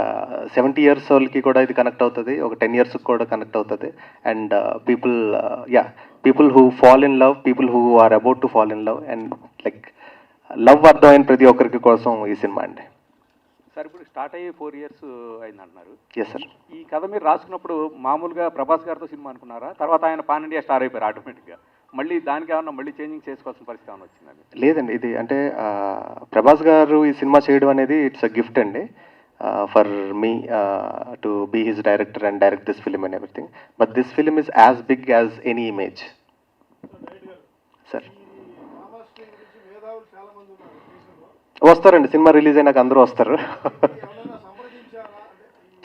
70 years వాళ్ళకి కూడా ఇది కనెక్ట్ అవుతుంది, ఒక 10 years కూడా కనెక్ట్ అవుతుంది. And people who fall in love, people who are about to fall in love, and like love అర్థమైన ప్రతి ఒక్కరికి కోసం ఈ సినిమా అండి. సార్ ఇప్పుడు స్టార్ట్ అయ్యి 4 years అయింది అంటున్నారు. Yes sir. ఈ కథ మీరు రాసుకున్నప్పుడు మామూలుగా ప్రభాస్ గారితో సినిమా అనుకున్నారా? తర్వాత ఆయన పాన్ ఇండియా స్టార్ అయిపోయారు ఆటోమేటిక్గా. మళ్ళీ దానికి ఏమన్నా మళ్ళీ చేంజింగ్ చేసుకోవాల్సిన పరిస్థితి ఏమైనా వచ్చిందండి? లేదండి, ఇది అంటే ప్రభాస్ గారు ఈ సినిమా చేయడం అనేది ఇట్స్ అ గిఫ్ట్ అండి for me to be his director and direct this film and everything. But this film is as big as any image sir. వస్తారండి, సినిమా రిలీజ్ అయినాక అందరూ వస్తారు.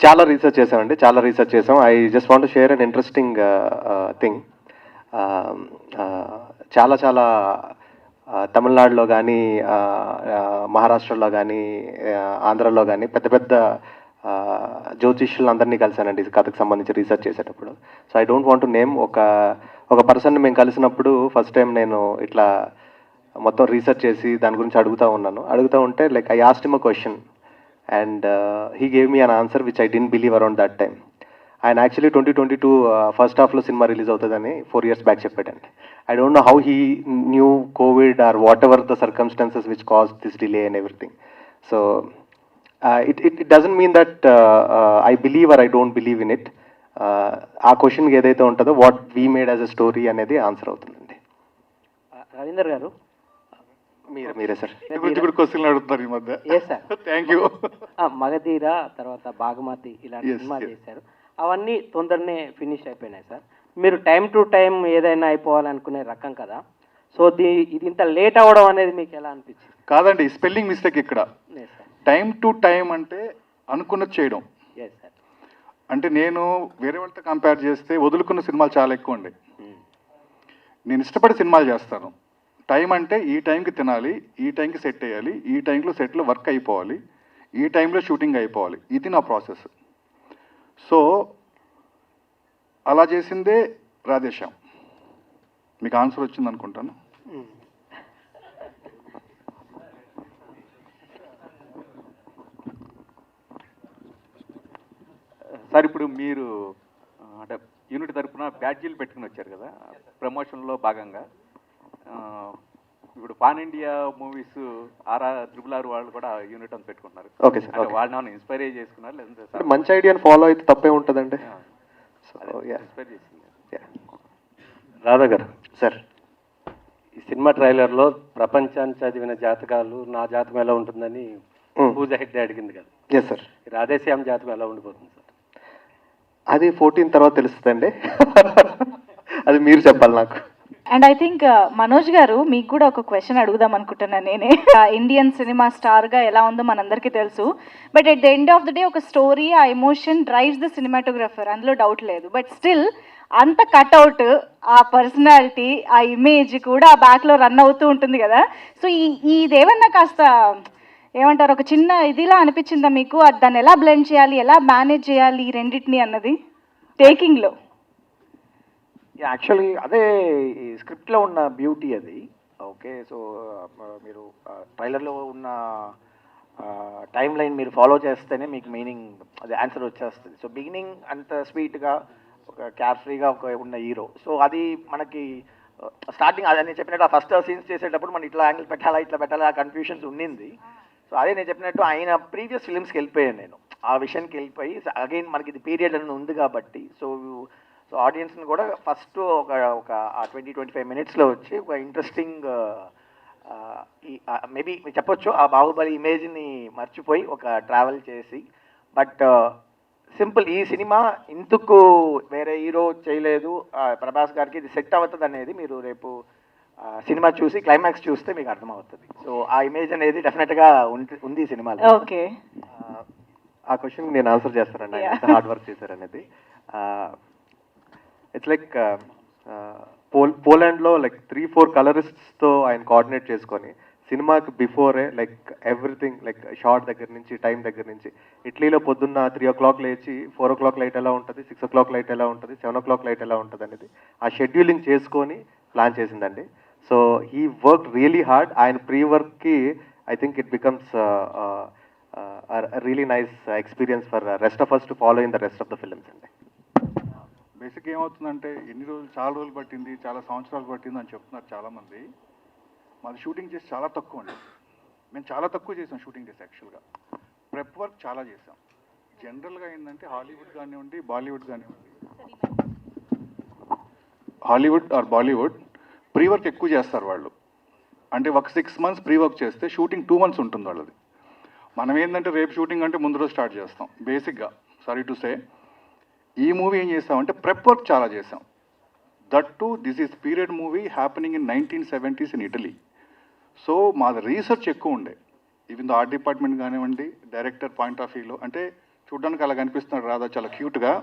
చాలా రీసెర్చ్ చేసామండి, చాలా రీసెర్చ్ చేసాం. I just want to share an interesting thing. చాలా చాలా తమిళనాడులో కానీ, మహారాష్ట్రలో కానీ, ఆంధ్రలో కానీ పెద్ద పెద్ద జ్యోతిష్యులందరినీ కలిశానండి ఈ కథకు సంబంధించి రీసెర్చ్ చేసేటప్పుడు. So I don't want to name. ఒక పర్సన్ని మేము కలిసినప్పుడు ఫస్ట్ టైం నేను ఇట్లా మొత్తం రీసెర్చ్ చేసి దాని గురించి అడుగుతూ ఉంటే like I asked him a question and he gave me an answer which I didn't believe around that time. ఆయన యాక్చువల్లీ 2022 ఫస్ట్ హాఫ్లో సినిమా రిలీజ్ అవుతుందని 4 years బ్యాక్ చెప్పాడండి. I don't know how he knew Covid or whatever the circumstances which cause this delay and everything. So it doesn't mean that I believe or I don't believe in it. ఆ క్వశ్చన్కి ఏదైతే ఉంటుందో what we made as a story అనేది answer అవుతుందండి. రవీందర్ గారు, మీరే sir. గురించి కూడా క్వశ్చన్లు అడుగుతున్నారు ఈ మధ్య. ఏ సార్? Thank you. మగధీర తర్వాత బాగమతి ఇలాంటి Yes, సినిమా yes. చేశారు, అవన్నీ తొందరనే ఫినిష్ అయిపోయినాయి సార్. మీరు టైం టు టైం ఏదైనా అయిపోవాలనుకునే రకం కదా, సో ఇది ఇంత లేట్ అవ్వడం అనేది మీకు ఎలా అనిపించింది? కాదండి, స్పెల్లింగ్ మిస్టేక్ ఇక్కడ. లేదు సార్. టైం టు టైం అంటే అనుకున్నది చేయడం. Yes sir. అంటే నేను వేరే వాళ్ళతో కంపేర్ చేస్తే వదులుకున్న సినిమాలు చాలా ఎక్కువ అండి. నేను ఇష్టపడి సినిమాలు చేస్తాను. టైం అంటే ఈ టైంకి తినాలి, ఈ టైంకి సెట్ అయ్యాలి, ఈ టైంలో సెట్లో వర్క్ అయిపోవాలి, ఈ టైంలో షూటింగ్ అయిపోవాలి, ఇది నా ప్రాసెస్. సో అలా చేసిందే రాధేశ్యామ్. మీకు ఆన్సర్ వచ్చింది అనుకుంటాను. సార్ ఇప్పుడు మీరు అంటే యూనిట్ తరపున బ్యాడ్జీలు పెట్టుకుని వచ్చారు కదా ప్రమోషన్లో భాగంగా. ఇప్పుడు పాన్ ఇండియా మూవీస్ RRR వాళ్ళు కూడా యూనిట్ అని పెట్టుకుంటున్నారు. Okay sir. అంటే వాళ్ళని ఏమైనా ఇన్స్పైర్ చేసుకున్నారు లేదంటే అంటే మంచి ఐడియాని ఫాలో అయితే తప్పే ఉంటుందండి. సో ఇన్స్పైర్ చేసింది? రాధా గారు, సార్. ఈ సినిమా ట్రైలర్లో ప్రపంచాన్ని చదివిన జాతకాలు నా జాతకం ఎలా ఉంటుందని పూజ హెగ్డే అడిగింది కదా, ఎస్ సార్. రాధేశ్యామ్ జాతకం ఎలా ఉండిపోతుంది సార్? అది 14 తర్వాత తెలుస్తుందండి. అది మీరు చెప్పాలి నాకు. అండ్ ఐ థింక్ మనోజ్ గారు, మీకు కూడా ఒక క్వశ్చన్ అడుగుదాం అనుకుంటున్నాను నేనే. ఇండియన్ సినిమా స్టార్గా ఎలా ఉందో మనందరికీ తెలుసు, but at the end of the day ఒక స్టోరీ, ఆ ఎమోషన్ డ్రైవ్స్ ద సినిమాటోగ్రఫర్, అందులో డౌట్ లేదు. బట్ స్టిల్ అంత కట్అవుట్, ఆ పర్సనాలిటీ, ఆ ఇమేజ్ కూడా ఆ బ్యాక్లో రన్ అవుతూ ఉంటుంది కదా. సో ఇదేమన్నా కాస్త ఏమంటారు, ఒక చిన్న ఇదిలా అనిపించిందా మీకు? దాన్ని ఎలా బ్లెండ్ చేయాలి, ఎలా మేనేజ్ చేయాలి ఈ రెండింటిని అన్నది టేకింగ్లో? యాక్చువల్లీ అదే ఈ స్క్రిప్ట్లో ఉన్న బ్యూటీ అది. ఓకే, సో మీరు ట్రైలర్లో ఉన్న టైం లైన్ మీరు ఫాలో చేస్తేనే మీకు మీనింగ్, అది ఆన్సర్ వచ్చేస్తుంది. సో బిగినింగ్ అంత స్వీట్గా ఒక కేర్ఫ్రీగా ఒక ఉన్న హీరో. సో అది మనకి స్టార్టింగ్ అదే నేను చెప్పినట్టు ఆ ఫస్ట్ సీన్స్ చేసేటప్పుడు మనం ఇట్లా యాంగిల్ పెట్టాలా, ఇట్లా పెట్టాలా, ఆ కన్ఫ్యూషన్స్ ఉండింది. సో అదే నేను చెప్పినట్టు ఆయన ప్రీవియస్ ఫిలిమ్స్కి వెళ్ళిపోయాను నేను. ఆ విషయానికి వెళ్ళిపోయి అగైన్ మనకి ఇది పీరియడ్ అని ఉంది కాబట్టి సో ఆడియన్స్ని కూడా ఫస్ట్ ఒక 20-25 మినిట్స్లో వచ్చి ఒక ఇంట్రెస్టింగ్ మేబీ చెప్పొచ్చు ఆ బాహుబలి ఇమేజ్ని మర్చిపోయి ఒక ట్రావెల్ చేసి బట్ సింపుల్ ఈ సినిమా ఇందుకు వేరే హీరో చేయలేదు ప్రభాస్ గారికి ఇది సెట్ అవుతుంది అనేది మీరు రేపు సినిమా చూసి క్లైమాక్స్ చూస్తే మీకు అర్థమవుతుంది. సో ఆ ఇమేజ్ అనేది డెఫినెట్గా ఉంది ఈ సినిమాలో. ఓకే, ఆ క్వశ్చన్ నేను ఆన్సర్ చేస్తానండి. ఆయన ఎంత హార్డ్ వర్క్ చేశారనేది. ఇట్స్ లైక్ పోలాండ్లో లైక్ 3-4 కలరిస్ట్స్తో ఆయన కోఆర్డినేట్ చేసుకొని సినిమాకి before like everything like short దగ్గర నుంచి టైం దగ్గర నుంచి ఇటలీలో పొద్దున్న 3 o'clock లేచి 4 o'clock లైట్ ఎలా ఉంటుంది, 6 o'clock లైట్ ఎలా ఉంటుంది, 7 o'clock లైట్ ఎలా ఉంటుంది అనేది ఆ షెడ్యూలింగ్ చేసుకొని ప్లాన్ చేసిందండి. So he work really hard. ఆయన ప్రీ వర్క్కి I think it becomes really nice experience for rest of us to follow in the rest of the films అండి. బేసిక్ ఏమవుతుందంటే చాలా రోజులు పట్టింది, చాలా సంవత్సరాలు పట్టింది అని చెప్తున్నారు చాలామంది. మాది షూటింగ్ చేసి చాలా తక్కువ అండి. మేము చాలా తక్కువ చేసాం షూటింగ్ చేసి. యాక్చువల్గా ప్రెప్ వర్క్ చాలా చేసాం. జనరల్గా ఏంటంటే హాలీవుడ్ కానివ్వండి, బాలీవుడ్ కానివ్వండి, Hollywood or Bollywood pre work ఎక్కువ చేస్తారు వాళ్ళు. అంటే ఒక 6 months ప్రీ వర్క్ చేస్తే షూటింగ్ 2 months ఉంటుంది వాళ్ళది. మనం ఏంటంటే రేపు షూటింగ్ అంటే ముందు రోజు స్టార్ట్ చేస్తాం బేసిక్గా. సారీ టు సే, ఈ మూవీ ఏం చేస్తామంటే ప్రెప్ వర్క్ చాలా చేసాం. That to this is period movie happening in 1970s in Italy. So మాది రీసెర్చ్ ఎక్కువ ఉండే. ఈవెన్ ద ఆర్ట్ డిపార్ట్మెంట్ కానివ్వండి, డైరెక్టర్ పాయింట్ ఆఫ్ వ్యూలో అంటే చూడడానికి అలా కనిపిస్తున్నాడు రాదా చాలా క్యూట్గా.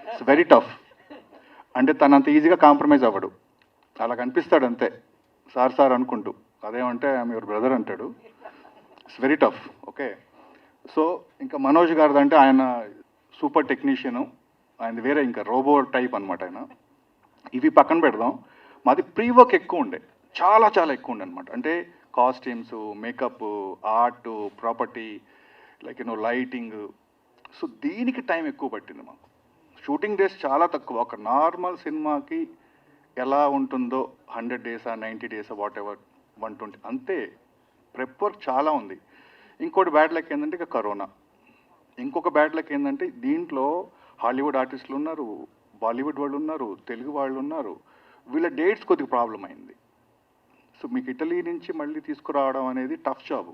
It's very tough. అంటే తను అంత ఈజీగా కాంప్రమైజ్ అవ్వడు, అలా కనిపిస్తాడు అంతే సార్ అనుకుంటూ. అదేమంటే ఆమె యువర్ బ్రదర్ అంటాడు. It's very tough. Okay, so ఇంకా మనోజ్ గారిది అంటే ఆయన సూపర్ టెక్నీషియను, ఆయన వేరే ఇంకా రోబో టైప్ అనమాట ఆయన. ఇవి పక్కన పెడదాం. మాది ప్రీ వర్క్ ఎక్కువ ఉండే, చాలా ఎక్కువ ఉండే అనమాట. అంటే costumes, makeup, art, property, like lighting. So దీనికి టైం ఎక్కువ పట్టింది మాకు. షూటింగ్ డేస్ చాలా తక్కువ. ఒక నార్మల్ సినిమాకి ఎలా ఉంటుందో 100 days, 90 days, వాట్ ఎవర్ 120 అంతే. ప్రెప్ వర్క్ చాలా ఉంది. ఇంకోటి బ్యాడ్ లక్ ఏంటంటే ఇక కరోనా. ఇంకొక బ్యాడ్ లక్ ఏంటంటే దీంట్లో హాలీవుడ్ ఆర్టిస్టులు ఉన్నారు, బాలీవుడ్ వాళ్ళు ఉన్నారు, తెలుగు వాళ్ళు ఉన్నారు. వీళ్ళ డేట్స్ కొద్దిగా ప్రాబ్లం అయింది. సో మీకు ఇటలీ నుంచి మళ్ళీ తీసుకురావడం అనేది టఫ్ జాబ్.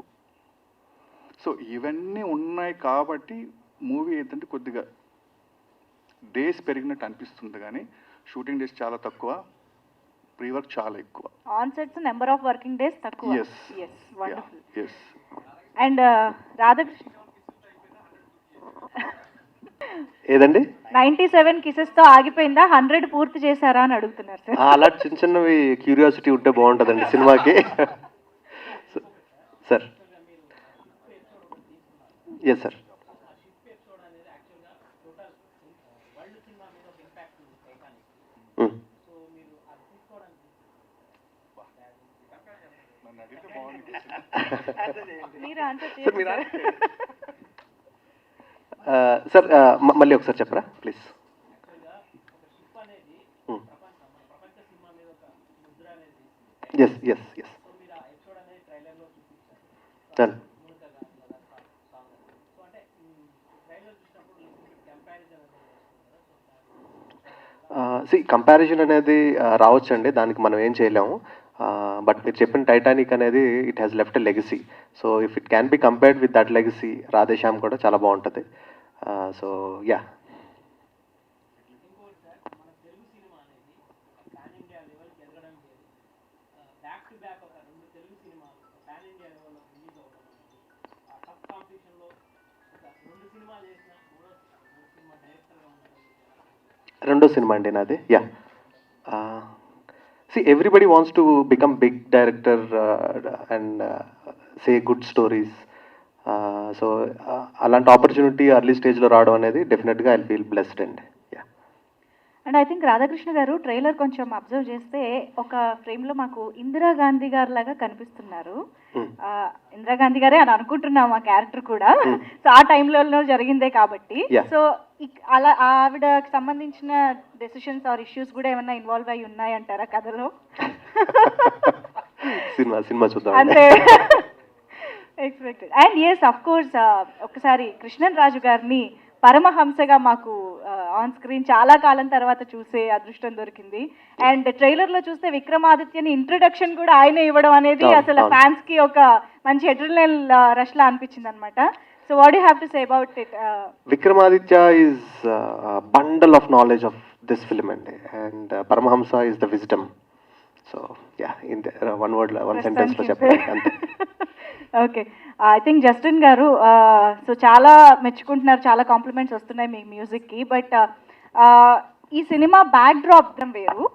సో ఇవన్నీ ఉన్నాయి కాబట్టి మూవీ ఏంటంటే కొద్దిగా డేస్ పెరిగినట్టు అనిపిస్తుంది, కానీ షూటింగ్ డేస్ చాలా తక్కువ, ప్రీ వర్క్ చాలా ఎక్కువ. On sets number of working days తక్కువ. Yes. Wonderful. Yes. And Radhakrishna ఏదండి 97 kisses తో ఆగిపోయిందా, 100 పూర్తి చేశారా అని అడుగుతున్నారు సార్. అలా చిన్నవి క్యూరియాసిటీ ఉంటే బాగుంటుందండి సినిమాకి. Sir yes sir. మీరు ఆన్సర్ చేయండి సార్. మళ్ళీ ఒకసారి చెప్పరా please. Yes yes yes sir. Comparison అనేది రావచ్చండి, దానికి మనం ఏం చేయలేము. బట్ మీరు చెప్పిన టైటానిక్ అనేది it has left a legacy. So if it can be compared with that legacy, Radhe Shyam కూడా చాలా బాగుంటుంది. So yeah. రెండో సినిమా అండి నాది. Yeah. See, everybody wants to become big director and say good stories. So అలాంటి opportunity early స్టేజ్లో రావడం అనేది డెఫినెట్గా ఐ ఫీల్ బ్లెస్డ్ అండి. Yeah. And I think Radhakrishna గారు ట్రైలర్ కొంచెం అబ్జర్వ్ చేస్తే ఒక ఫ్రేమ్లో మాకు ఇందిరాగాంధీ గారు లాగా కనిపిస్తున్నారు. ఇందిరాగాంధీ గారే అని అనుకుంటున్నాం ఆ క్యారెక్టర్ కూడా. సో ఆ టైంలో జరిగిందే కాబట్టి. సో అలా ఆవిడకి సంబంధించిన డెసిషన్స్ ఆర్ ఇష్యూస్ కూడా ఏమన్నా ఇన్వాల్వ్ అయి ఉన్నాయంటారా కథలో? సినిమా చూద్దాం అంటే unexpected. And yes of course ఒకసారి కృష్ణన్ రాజు గారిని పరమహంసగా మాకు ఆన్ స్క్రీన్ చాలా కాలం తర్వాత చూసే అదృష్టం దొరికింది. అండ్ ట్రైలర్లో చూస్తే విక్రమాదిత్యని ఇంట్రొడక్షన్ కూడా ఆయనే ఇవ్వడం అనేది అసలు ఫ్యాన్స్కి ఒక మంచి అడ్రినల్ రష్లా అనిపించింది అనమాట. So what you have to say about it? Vikramaditya is a bundle of knowledge of this film, and Paramahamsa is the wisdom. So yeah, in the, one word, one sentence lo చెప్పాలి అంతే. Okay, I think Justin గారు so చాలా మెచ్చుకుంటున్నారు, చాలా compliments వస్తున్నాయి మీ మ్యూజిక్కి. But ఈ cinema back drop వేరు,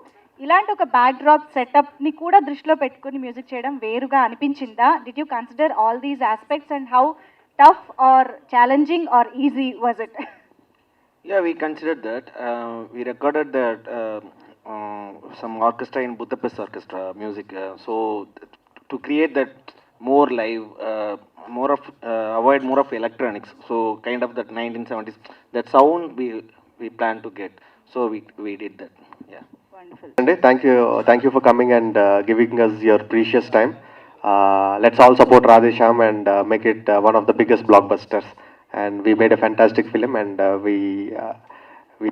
ఇలాంటి ఒక బ్యాక్ డ్రాప్ సెటప్ని కూడా దృష్టిలో పెట్టుకుని మ్యూజిక్ చేయడం వేరుగా అనిపించిందా? Did you consider all these aspects and how tough or challenging or easy was it? Yeah, we considered that. We recorded that some orchestra in Budapest Orchestra music. So to create that more live, more of avoid more of electronics. So kind of that 1970s that sound we plan to get. So we did that. Yeah. Wonderful. And thank you for coming and giving us your precious time. Let's all support Radhesham and make it one of the biggest blockbusters. And we made a fantastic film, and we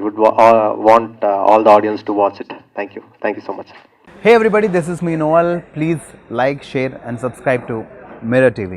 would want all the audience to watch it. Thank you so much. Hey everybody, this is me Noel. Please like, share and subscribe to Mirror TV.